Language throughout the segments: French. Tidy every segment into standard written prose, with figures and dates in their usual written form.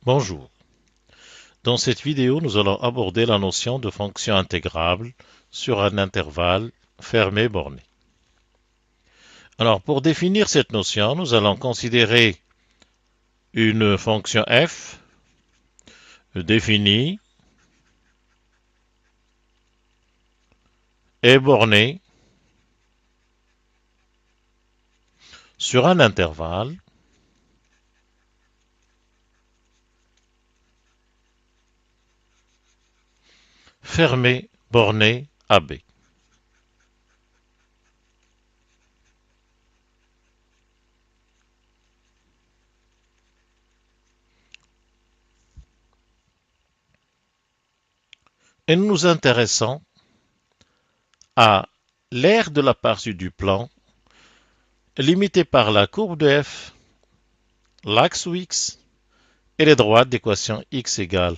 Bonjour. Dans cette vidéo, nous allons aborder la notion de fonction intégrable sur un intervalle fermé borné. Alors, pour définir cette notion, nous allons considérer une fonction f définie et bornée sur un intervalle fermé borné AB. Et nous nous intéressons à l'aire de la partie du plan limitée par la courbe de f, l'axe ou x et les droites d'équation x égale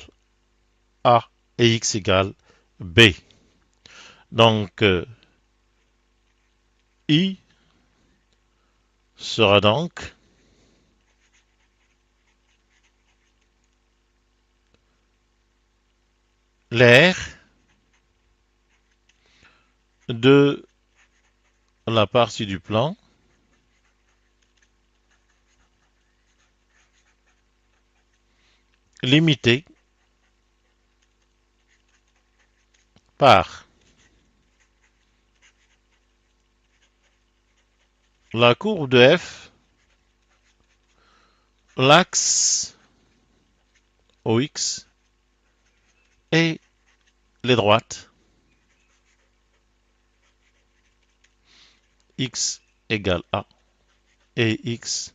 a et x égale b. Donc, I sera donc l'aire de la partie du plan limitée par la courbe de f, l'axe OX et les droites x égale a et x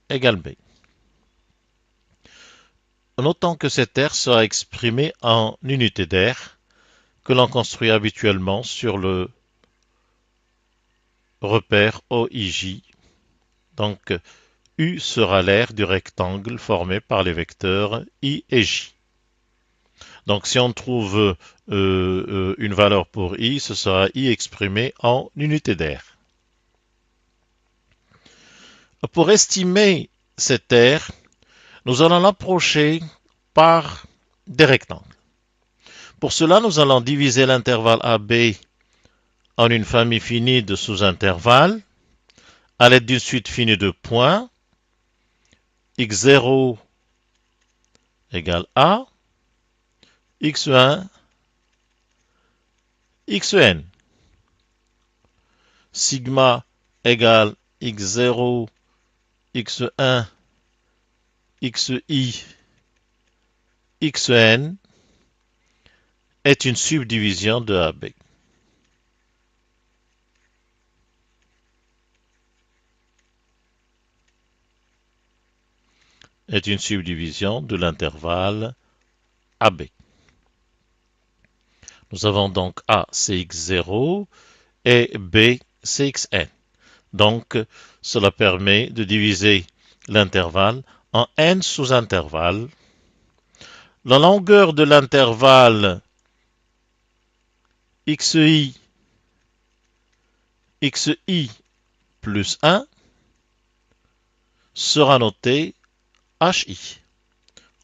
égale b. Notons que cette aire sera exprimée en unité d'aire que l'on construit habituellement sur le repère OIJ. Donc, U sera l'aire du rectangle formé par les vecteurs I et J. Donc, si on trouve une valeur pour I, ce sera I exprimé en unité d'aire. Pour estimer cette aire, nous allons l'approcher par des rectangles. Pour cela, nous allons diviser l'intervalle AB en une famille finie de sous-intervalles à l'aide d'une suite finie de points x0 égale A, x1, xn. Sigma égale x0, x1, xi, xn est une subdivision de AB. Est une subdivision de l'intervalle AB. Nous avons donc A, c'est x0 et B, c'est xn. Donc, cela permet de diviser l'intervalle en n sous-intervalles. La longueur de l'intervalle xi plus 1 sera notée hi.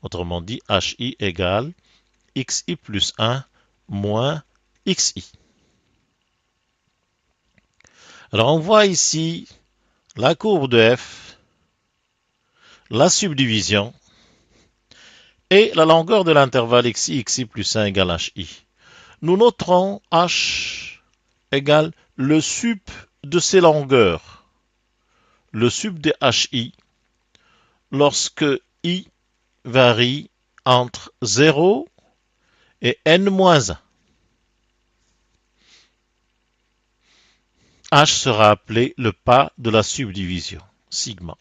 Autrement dit, hi égale xi plus 1 moins xi. Alors on voit ici la courbe de f, la subdivision et la longueur de l'intervalle xi plus 1 égale hi. Nous noterons h égale le sup de ces longueurs, le sup de hi, lorsque i varie entre 0 et n-1. H sera appelé le pas de la subdivision, sigma.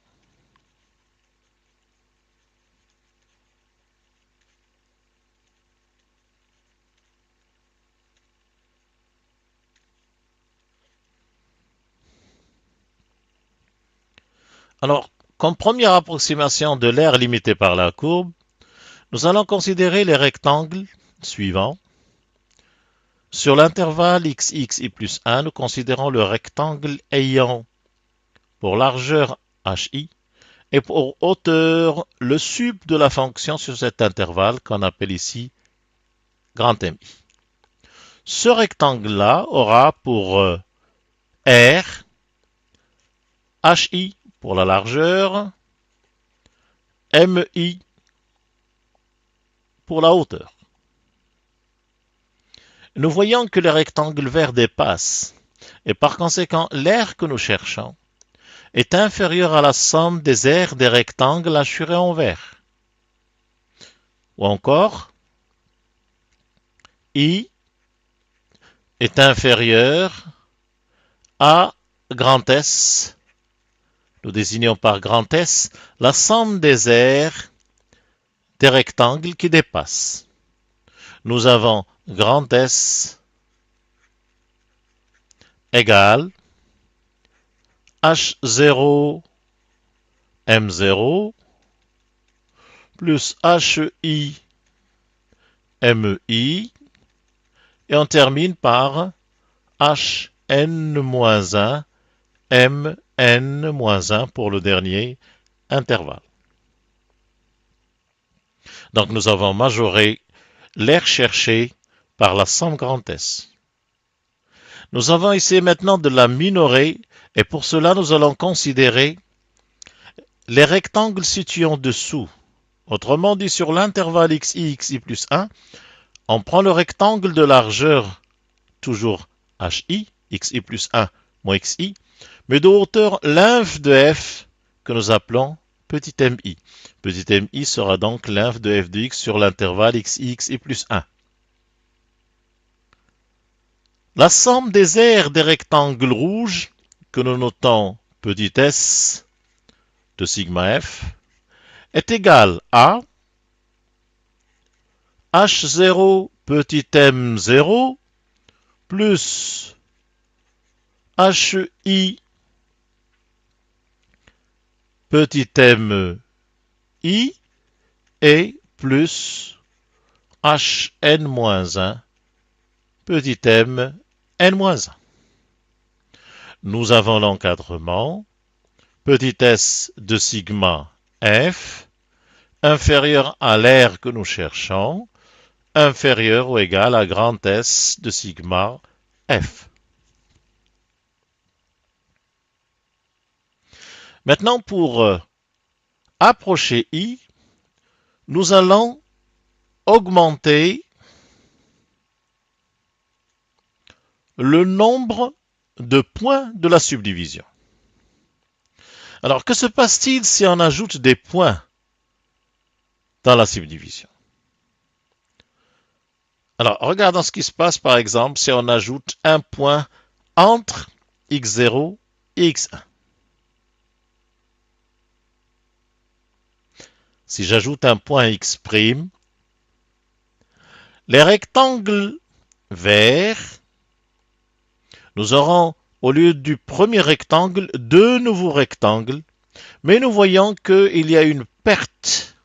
Alors, comme première approximation de l'aire limitée par la courbe, nous allons considérer les rectangles suivants. Sur l'intervalle xi plus 1, nous considérons le rectangle ayant pour largeur hi et pour hauteur le sub de la fonction sur cet intervalle qu'on appelle ici grand MI. Ce rectangle-là aura pour R, HI pour la largeur, MI pour la hauteur. Nous voyons que le rectangle vert dépasse, et par conséquent, l'aire que nous cherchons est inférieure à la somme des aires des rectangles assurés en vert. Ou encore, I est inférieur à grand S. Nous désignons par grand S la somme des aires des rectangles qui dépassent. Nous avons grand S égale H0 M0 plus HI MI et on termine par Hn-1 Mn-1 pour le dernier intervalle. Donc nous avons majoré l'aire cherchée par la somme grand S. Nous avons essayé maintenant de la minorer et pour cela nous allons considérer les rectangles situés en dessous. Autrement dit, sur l'intervalle xi plus 1, on prend le rectangle de largeur, toujours hi, xi plus 1 moins xi, mais de hauteur l'inf de f que nous appelons petit mi. Petit mi sera donc l'inf de f de x sur l'intervalle xi plus 1. La somme des aires des rectangles rouges, que nous notons petit s de sigma f, est égale à H0 petit m0 plus HI petit mi et plus Hn-1 petit m n-1. Nous avons l'encadrement petit s de sigma f inférieur à l'aire que nous cherchons, inférieur ou égal à grand S de sigma f. Maintenant, pour approcher I, nous allons augmenter le nombre de points de la subdivision. Alors, que se passe-t-il si on ajoute des points dans la subdivision? Alors, regardons ce qui se passe, par exemple, si on ajoute un point entre x0 et x1. Si j'ajoute un point x', les rectangles verts, nous aurons, au lieu du premier rectangle, deux nouveaux rectangles, mais nous voyons qu'il y a une perte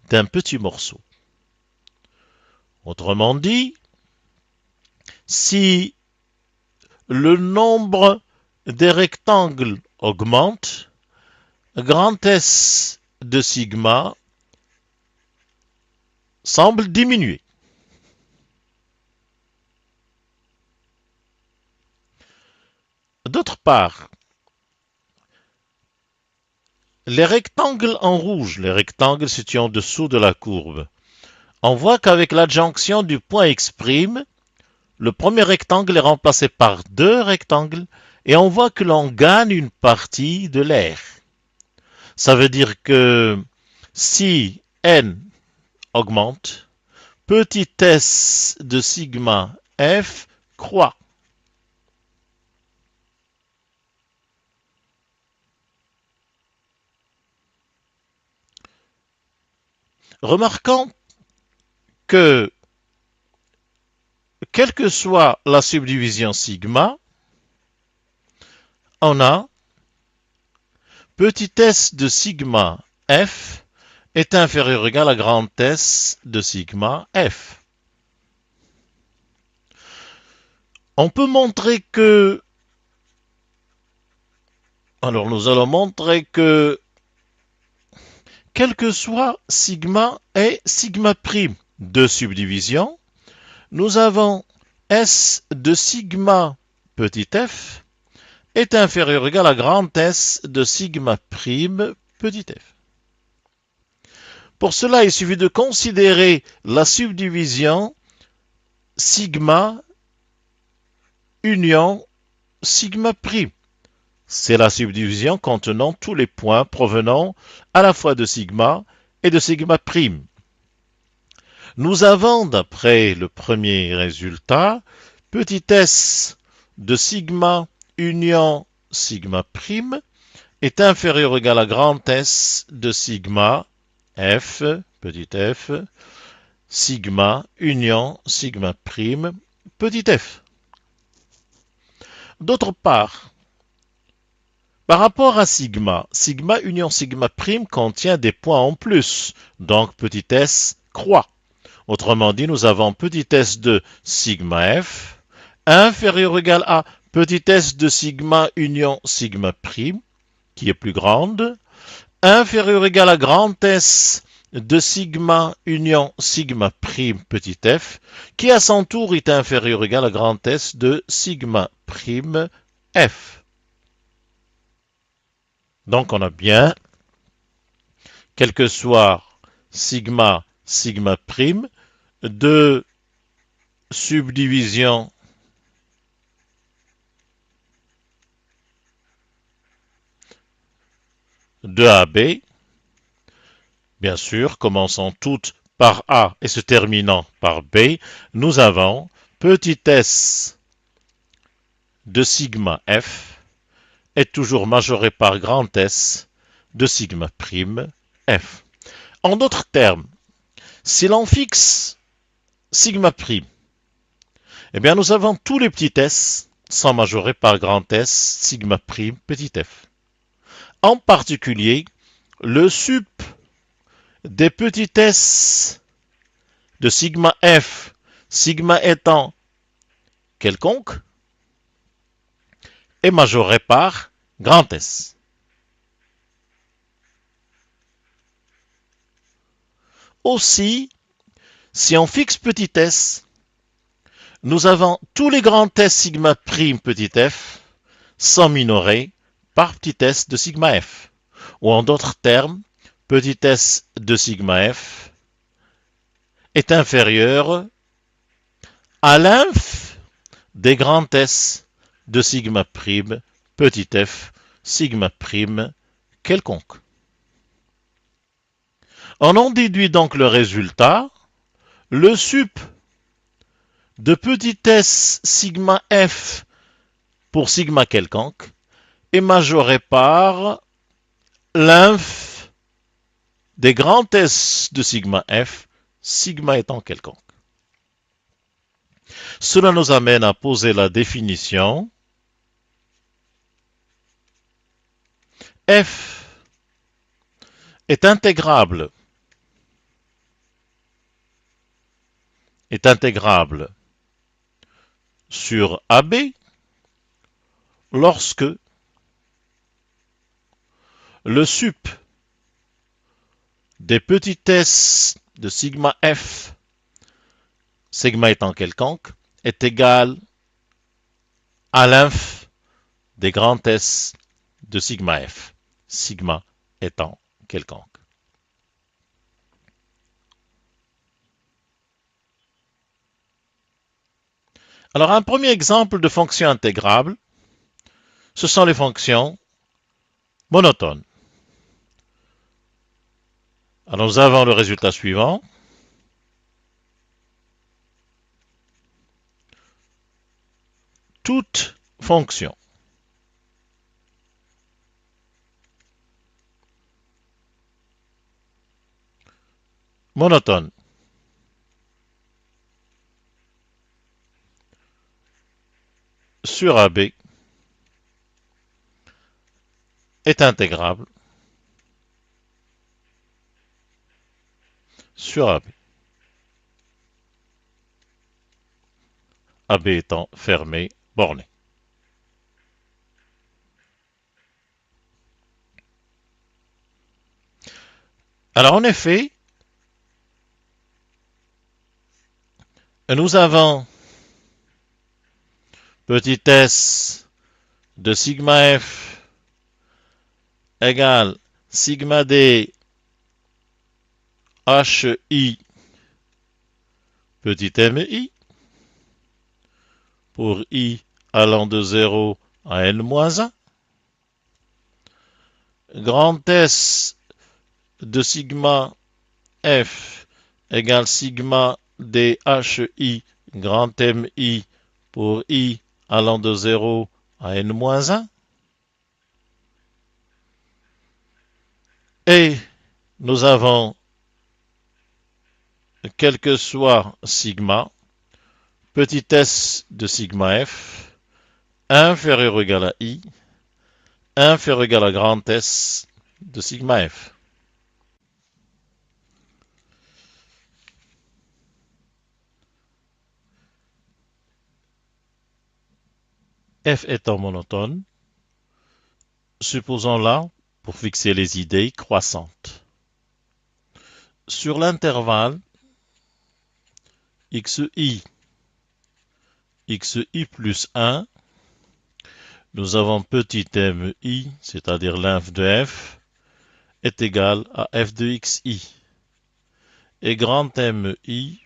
d'un petit morceau. Autrement dit, si le nombre des rectangles augmente, grand S de sigma semble diminuer. D'autre part, les rectangles en rouge, les rectangles situés en dessous de la courbe, on voit qu'avec l'adjonction du point x', le premier rectangle est remplacé par deux rectangles et on voit que l'on gagne une partie de l'aire. Ça veut dire que si n augmente, petit s de sigma f croît. Remarquons que, quelle que soit la subdivision sigma, on a petit s de sigma f est inférieur ou égal à grand S de sigma f. On peut montrer que, alors nous allons montrer que quel que soit sigma et sigma prime. Deux subdivisions. Nous avons S de sigma petit f est inférieur ou égal à grand S de sigma prime petit f. Pour cela, il suffit de considérer la subdivision sigma union sigma prime. C'est la subdivision contenant tous les points provenant à la fois de sigma et de sigma prime. Nous avons, d'après le premier résultat, petit s de sigma union sigma prime est inférieur ou égal à grand S de sigma f, petit f, sigma union sigma prime, petit f. D'autre part, par rapport à sigma, sigma union sigma prime contient des points en plus, donc petit s croît. Autrement dit, nous avons petit s de sigma f inférieur ou égal à petit s de sigma union sigma prime, qui est plus grande, inférieur ou égal à grand S de sigma union sigma prime petit f, qui à son tour est inférieur ou égal à grand S de sigma prime f. Donc on a bien, quel que soit sigma, sigma prime, deux subdivisions de AB, bien sûr, commençant toutes par A et se terminant par B, nous avons petit s de sigma f est toujours majoré par grand S de sigma prime f. En d'autres termes, si l'on fixe sigma prime, eh bien nous avons tous les petits s sont majorés par grand S sigma prime petit f. En particulier, le sup des petits s de sigma f, sigma étant quelconque, est majoré par grand S. Aussi, si on fixe petit s, nous avons tous les grands S sigma prime petit f sont minorés par petit s de sigma f. Ou en d'autres termes, petit s de sigma f est inférieur à l'inf des grands S de sigma prime petit f sigma prime quelconque. On en déduit donc le résultat, le sup de petit s sigma f pour sigma quelconque est majoré par l'inf des grands S de sigma f, sigma étant quelconque. Cela nous amène à poser la définition. F est intégrable sur AB lorsque le sup des petits s de sigma f, sigma étant quelconque, est égal à l'inf des grands S de sigma f, sigma étant quelconque. Alors, un premier exemple de fonction intégrable, ce sont les fonctions monotones. Alors, nous avons le résultat suivant. Toute fonction monotone sur AB est intégrable sur AB. AB étant fermé, borné. Alors en effet, nous avons petit s de sigma f égale sigma d hi petit mi pour i allant de 0 à n-1. Grand S de sigma f égale sigma dhi grand mi pour i allant de 0 à n-1. Et nous avons, quel que soit sigma, petit s de sigma f inférieur ou égal à i, inférieur ou égal à grand S de sigma f. F étant monotone, supposons-la, pour fixer les idées, croissante. Sur l'intervalle xi plus 1, nous avons petit mi, c'est-à-dire l'inf de f, est égal à f de xi. Et grand mi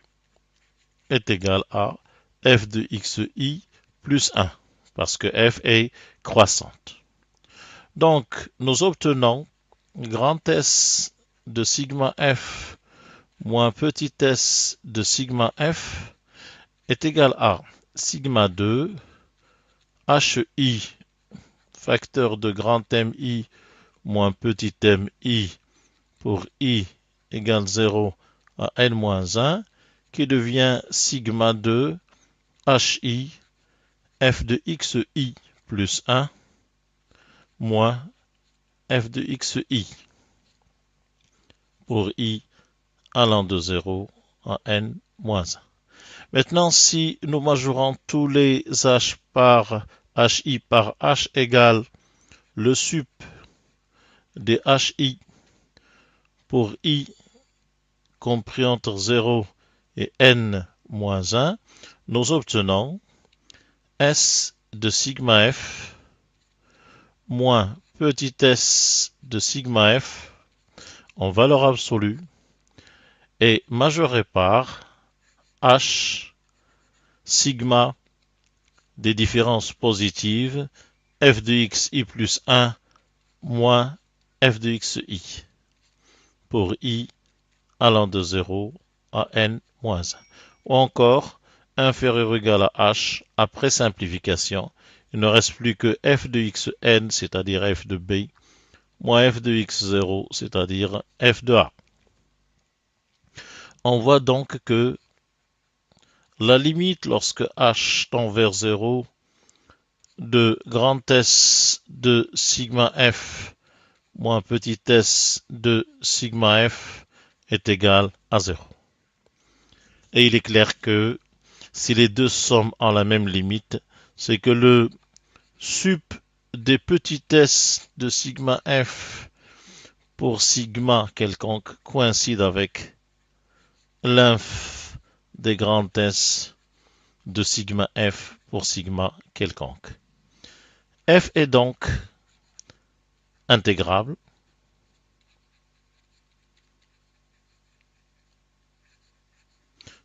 est égal à f de xi plus 1, parce que f est croissante. Donc, nous obtenons grand S de sigma f moins petit s de sigma f est égal à sigma 2 hi facteur de grand mi moins petit mi pour i égale 0 à n-1 qui devient sigma 2 hi f de xi plus 1 moins f de xi pour i allant de 0 à n-1. Maintenant, si nous majorons tous les h par hi par h égale le sup des hi pour i compris entre 0 et n-1, nous obtenons s de sigma f moins petit s de sigma f en valeur absolue et majoré par h sigma des différences positives f de xi plus 1 moins f de xi pour i allant de 0 à n-1. Ou encore, inférieur ou égal à h, après simplification, il ne reste plus que f de xn, c'est-à-dire f de b, moins f de x0, c'est-à-dire f de a. On voit donc que la limite lorsque h tend vers 0 de grand S de sigma f moins petit s de sigma f est égal à 0. Et il est clair que si les deux sommes en la même limite, c'est que le sup des petits s de sigma f pour sigma quelconque coïncide avec l'inf des grands S de sigma f pour sigma quelconque. F est donc intégrable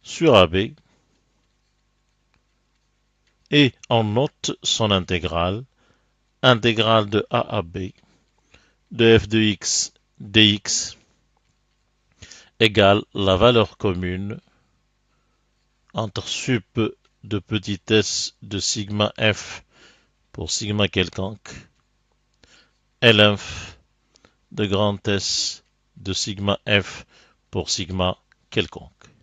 sur AB et on note son intégrale de A à B de f de x dx égale la valeur commune entre sup de petit s de sigma f pour sigma quelconque et l'inf de grand S de sigma f pour sigma quelconque.